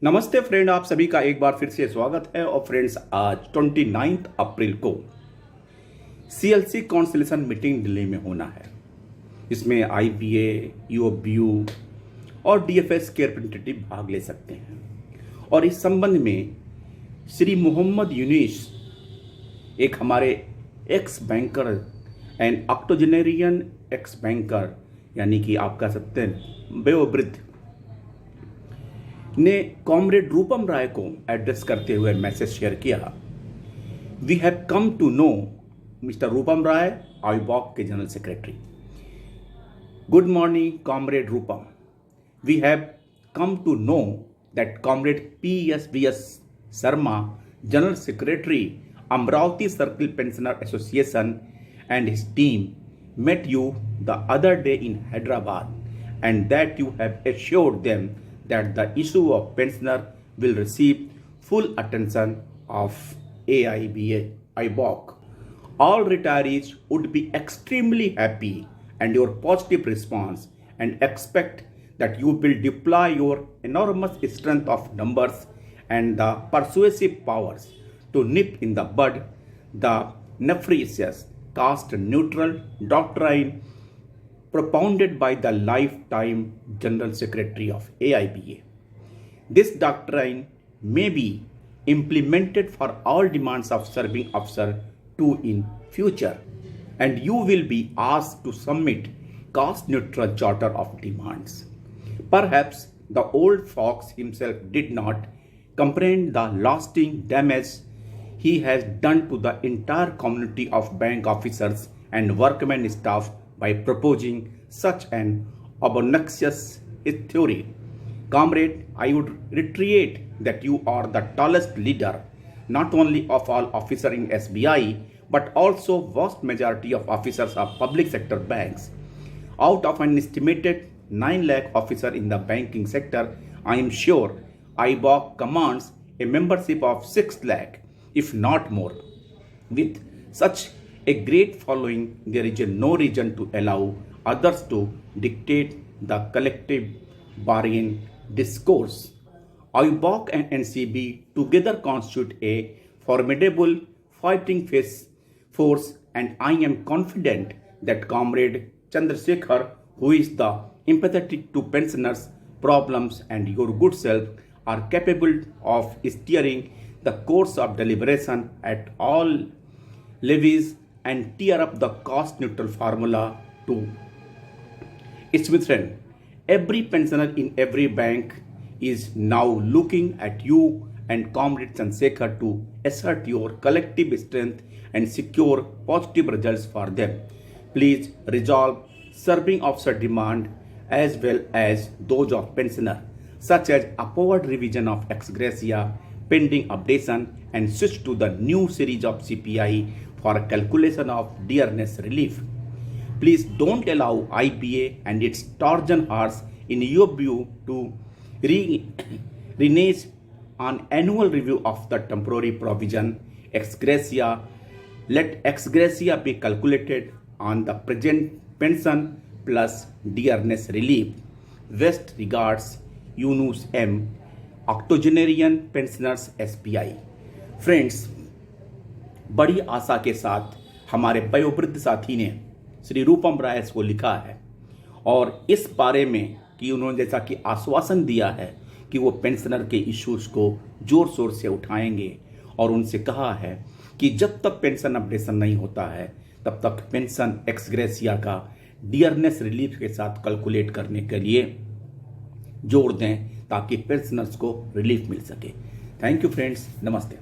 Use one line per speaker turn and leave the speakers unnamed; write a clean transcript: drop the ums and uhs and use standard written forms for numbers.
नमस्ते फ्रेंड, आप सभी का एक बार फिर से स्वागत है। और फ्रेंड्स, आज 29 अप्रैल को सीएलसी कॉन्सलेशन मीटिंग दिल्ली में होना है। इसमें आईबीए, यूओबीयू और डीएफएस के रिप्रेजेंटेटिव भाग ले सकते हैं। और इस संबंध में श्री मोहम्मद यूनिस, एक हमारे x banker and octogenarian x banker, यानी कि आप कह सकते हैं वयोवृद्ध, ने कॉमरेड रूपम राय को एड्रेस करते हुए मैसेज शेयर किया। We have come to know mister Rupam Rai, AIBOC के general secretary. Good morning comrade Rupam. We have come to know that comrade PSVS Sharma, general secretary Amaravati circle pensioner association, and his team met you the other day in Hyderabad, and that you have assured them that the issue of pensioner will receive full attention of AIBA IBOC. All retirees would be extremely happy and your positive response, and expect that you will deploy your enormous strength of numbers and the persuasive powers to nip in the bud the nefarious caste neutral doctrine propounded by the lifetime General Secretary of AIBA. This doctrine may be implemented for all demands of serving officer too in future, and you will be asked to submit caste neutral charter of demands. Perhaps the old fox himself did not comprehend the lasting damage he has done to the entire community of bank officers and workmen staff by proposing such an obnoxious theory. Comrade, I would reiterate that you are the tallest leader, not only of all officers in SBI, but also vast majority of officers of public sector banks. Out of an estimated 9 lakh officers in the banking sector, I am sure IBOC commands a membership of 6 lakh, if not more. With such a great following, there is no reason to allow others to dictate the collective bargain discourse. IBOC and NCB together constitute a formidable fighting force, and I am confident that Comrade Chandrasekhar, who is the empathetic to pensioners' problems, and your good self are capable of steering the course of deliberation at all levies and tear up the cost neutral formula to its friend. Every pensioner in every bank is now looking at you and Comrade Chandrasekhar to assert your collective strength and secure positive results for them. Please resolve serving officer demand as well as those of pensioner, such as upward revision of ex gratia pending updation, and switch to the new series of CPI for calculation of dearness relief. Please don't allow IBA and its Trojan horse in your view to renege on annual review of the temporary provision ex gratia. Let ex gratia be calculated on the present pension plus dearness relief. Best regards, Yunus M, octogenarian pensioners SBI। Friends, बड़ी आशा के साथ हमारे वयोवृद्ध साथी ने श्री रूपम राय को लिखा है, और इस बारे में कि उन्होंने जैसा कि आश्वासन दिया है कि वो पेंशनर के इश्यूज को जोर शोर से उठाएंगे, और उनसे कहा है कि जब तक पेंशन अपडेशन नहीं होता है तब तक पेंशन एक्स ग्रेसिया का डियरनेस रिलीफ के साथ कैलकुलेट करने के लिए जोड़ दें ताकि पेंशनर्स को रिलीफ मिल सके। थैंक यू फ्रेंड्स, नमस्ते।